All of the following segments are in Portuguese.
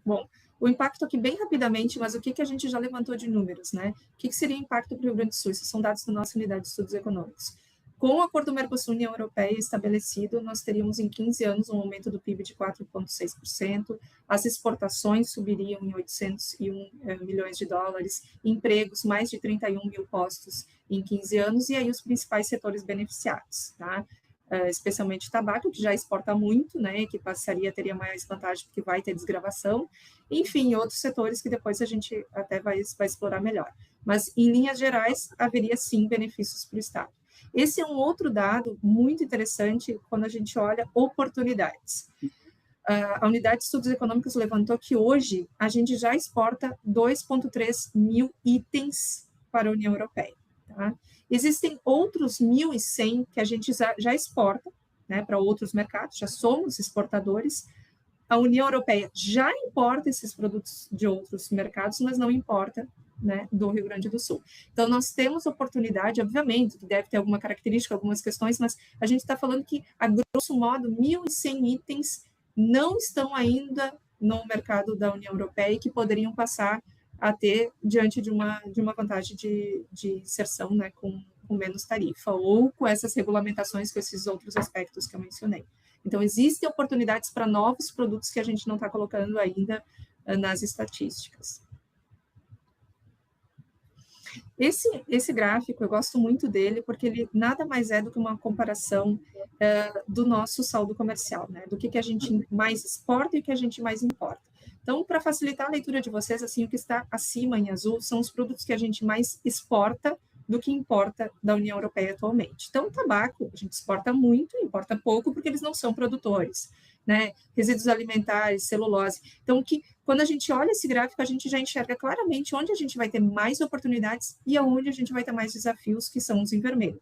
Bom, o impacto aqui bem rapidamente, mas o que a gente já levantou de números, né? O que seria o impacto para o Rio Grande do Sul? Esses são dados da nossa unidade de estudos econômicos. Com o acordo Mercosul-União Europeia estabelecido, nós teríamos em 15 anos um aumento do PIB de 4,6%, as exportações subiriam em 801 milhões de dólares, empregos, mais de 31 mil postos em 15 anos, e aí os principais setores beneficiados, tá? Especialmente tabaco, que já exporta muito, né, que teria mais vantagem porque vai ter desgravação, enfim, outros setores que depois a gente até vai explorar melhor. Mas, em linhas gerais, haveria sim benefícios para o Estado. Esse é um outro dado muito interessante quando a gente olha oportunidades. A Unidade de Estudos Econômicos levantou que hoje a gente já exporta 2,3 mil itens para a União Europeia. Tá? Existem outros 1.100 que a gente já exporta, né, para outros mercados, já somos exportadores. A União Europeia já importa esses produtos de outros mercados, mas não importa, né, do Rio Grande do Sul. Então, nós temos oportunidade, obviamente, que deve ter alguma característica, algumas questões, mas a gente está falando que, a grosso modo, 1.100 itens não estão ainda no mercado da União Europeia e que poderiam passar a ter diante de uma vantagem de inserção, né, com menos tarifa, ou com essas regulamentações, com esses outros aspectos que eu mencionei. Então, existem oportunidades para novos produtos que a gente não está colocando ainda nas estatísticas. Esse gráfico, eu gosto muito dele, porque ele nada mais é do que uma comparação do nosso saldo comercial, né? Do que a gente mais exporta e o que a gente mais importa. Então, para facilitar a leitura de vocês, assim, o que está acima em azul são os produtos que a gente mais exporta do que importa da União Europeia atualmente. Então, o tabaco, a gente exporta muito, importa pouco, porque eles não são produtores, né? Resíduos alimentares, celulose. Então, quando a gente olha esse gráfico, a gente já enxerga claramente onde a gente vai ter mais oportunidades e aonde a gente vai ter mais desafios, que são os em vermelho.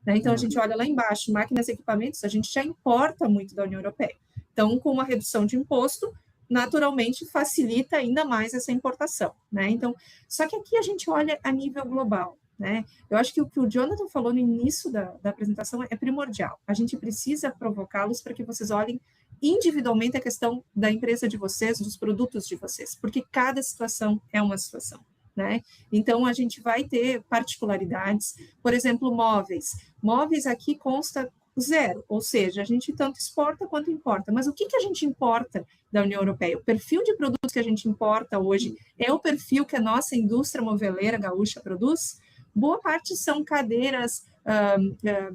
Né? Então, a gente olha lá embaixo, máquinas e equipamentos, a gente já importa muito da União Europeia. Então, com uma redução de imposto, naturalmente facilita ainda mais essa importação. Né? Então, só que aqui a gente olha a nível global. Né? Eu acho que o que o Jonathan falou no início da apresentação é primordial. A gente precisa provocá-los para que vocês olhem individualmente a questão da empresa de vocês, dos produtos de vocês, porque cada situação é uma situação. Né? Então, a gente vai ter particularidades, por exemplo, móveis. Móveis aqui consta zero, ou seja, a gente tanto exporta quanto importa. Mas o que a gente importa da União Europeia? O perfil de produtos que a gente importa hoje é o perfil que a nossa indústria moveleira gaúcha produz? Boa parte são cadeiras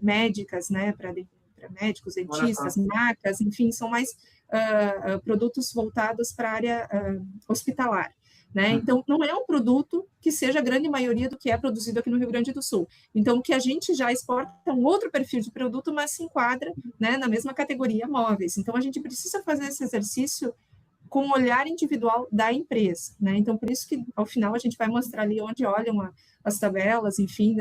médicas, né, para médicos, dentistas, macas, enfim, são mais produtos voltados para a área hospitalar. Né? Então, não é um produto que seja a grande maioria do que é produzido aqui no Rio Grande do Sul. Então, o que a gente já exporta é um outro perfil de produto, mas se enquadra, né, na mesma categoria móveis. Então, a gente precisa fazer esse exercício com o olhar individual da empresa. Né? Então, por isso que, ao final, a gente vai mostrar ali onde olham as tabelas, enfim,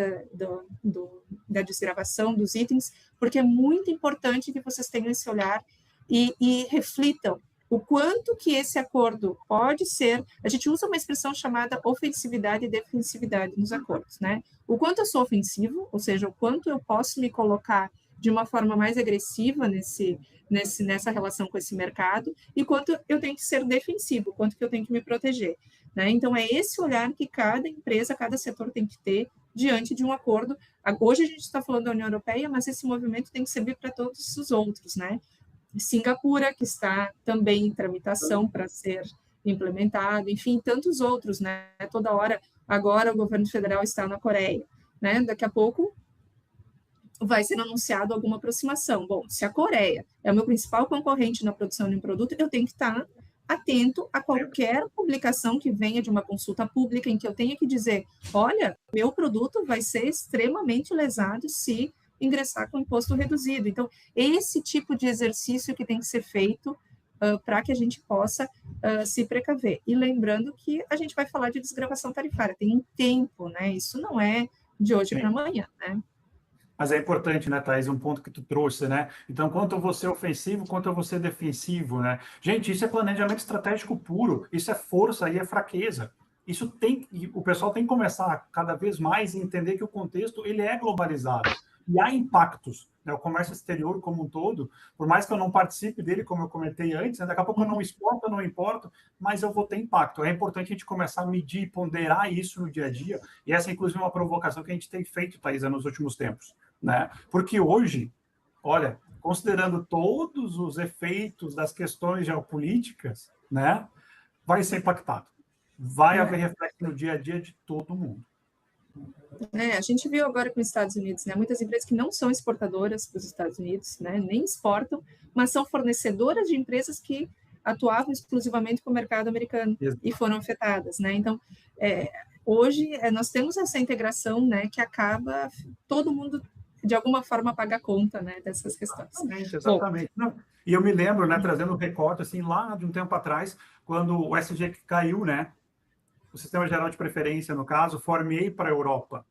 da desgravação dos itens, porque é muito importante que vocês tenham esse olhar e reflitam o quanto que esse acordo pode ser. A gente usa uma expressão chamada ofensividade e defensividade nos acordos, né? O quanto eu sou ofensivo, ou seja, o quanto eu posso me colocar de uma forma mais agressiva nessa relação com esse mercado, e quanto eu tenho que ser defensivo, quanto que eu tenho que me proteger. Né? Então, é esse olhar que cada empresa, cada setor tem que ter diante de um acordo. Hoje a gente está falando da União Europeia, mas esse movimento tem que servir para todos os outros, né? Singapura, que está também em tramitação para ser implementado, enfim, tantos outros, né? Toda hora, agora o governo federal está na Coreia, né? Daqui a pouco vai ser anunciado alguma aproximação. Bom, se a Coreia é o meu principal concorrente na produção de um produto, eu tenho que estar atento a qualquer publicação que venha de uma consulta pública em que eu tenha que dizer, olha, meu produto vai ser extremamente lesado se ingressar com imposto reduzido. Então, esse tipo de exercício que tem que ser feito para que a gente possa se precaver. E lembrando que a gente vai falar de desgravação tarifária, tem um tempo, né? Isso não é de hoje para amanhã, né? Mas é importante, né, Thaís, um ponto que tu trouxe, né? Então, quanto eu vou ser ofensivo, quanto eu vou ser defensivo, né? Gente, isso é planejamento estratégico puro, isso é força e é fraqueza. O pessoal tem que começar cada vez mais a entender que o contexto, ele é globalizado. E há impactos, né? O comércio exterior como um todo, por mais que eu não participe dele, como eu comentei antes, né? Daqui a pouco eu não exporto, eu não importo, mas eu vou ter impacto. É importante a gente começar a medir e ponderar isso no dia a dia, e essa é, inclusive, uma provocação que a gente tem feito, Thaisa, nos últimos tempos, né? Porque hoje, olha, considerando todos os efeitos das questões geopolíticas, né, vai ser impactado. Vai haver reflexo no dia a dia de todo mundo. A gente viu agora com os Estados Unidos, né? Muitas empresas que não são exportadoras para os Estados Unidos, né? Nem exportam, mas são fornecedoras de empresas que atuavam exclusivamente com o mercado americano e foram afetadas, né? Então, hoje nós temos essa integração, né? Que acaba todo mundo de alguma forma paga a conta, né? Dessas questões. Exatamente. Não, e eu me lembro, né? Trazendo um recorte assim lá de um tempo atrás, quando o SG caiu, né? O Sistema Geral de Preferência, no caso, Formiei para a Europa,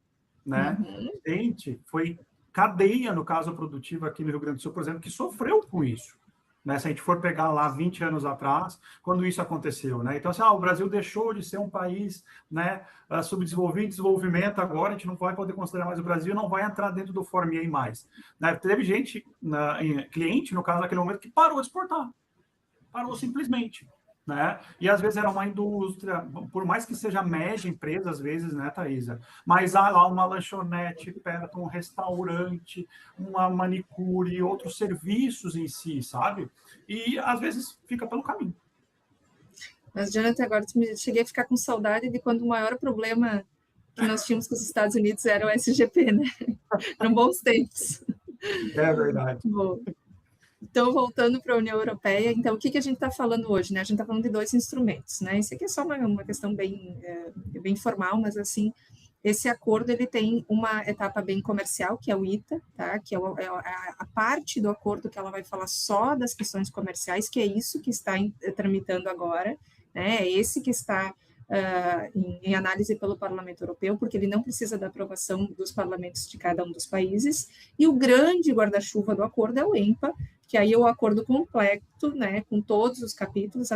né? Gente, foi cadeia, no caso produtivo aqui no Rio Grande do Sul, por exemplo, que sofreu com isso, né? Se a gente for pegar lá 20 anos atrás, quando isso aconteceu, né? Então, assim, o Brasil deixou de ser um país, né, subdesenvolvido, em desenvolvimento, agora a gente não vai poder considerar mais o Brasil, não vai entrar dentro do Formiei mais, né? Teve gente, cliente, no caso, naquele momento, que parou de exportar, parou simplesmente. Né? E às vezes era uma indústria, por mais que seja média empresa, às vezes, né, Thaisa? Mas há lá uma lanchonete perto, um restaurante, uma manicure, outros serviços em si, sabe? E às vezes fica pelo caminho. Mas, Jonathan, agora cheguei a ficar com saudade de quando o maior problema que nós tínhamos com os Estados Unidos era o SGP, né? Eram bons tempos. É verdade. Bom. Então, voltando para a União Europeia, então, o que a gente está falando hoje? Né? A gente está falando de 2 instrumentos, né? Isso aqui é só uma questão bem formal, mas, assim, esse acordo, ele tem uma etapa bem comercial, que é o ITA, tá? Que é a parte do acordo que ela vai falar só das questões comerciais, que é isso que está tramitando agora, né? É esse que está em análise pelo Parlamento Europeu, porque ele não precisa da aprovação dos parlamentos de cada um dos países, e o grande guarda-chuva do acordo é o EMPA, que aí é o acordo completo, né, com todos os capítulos,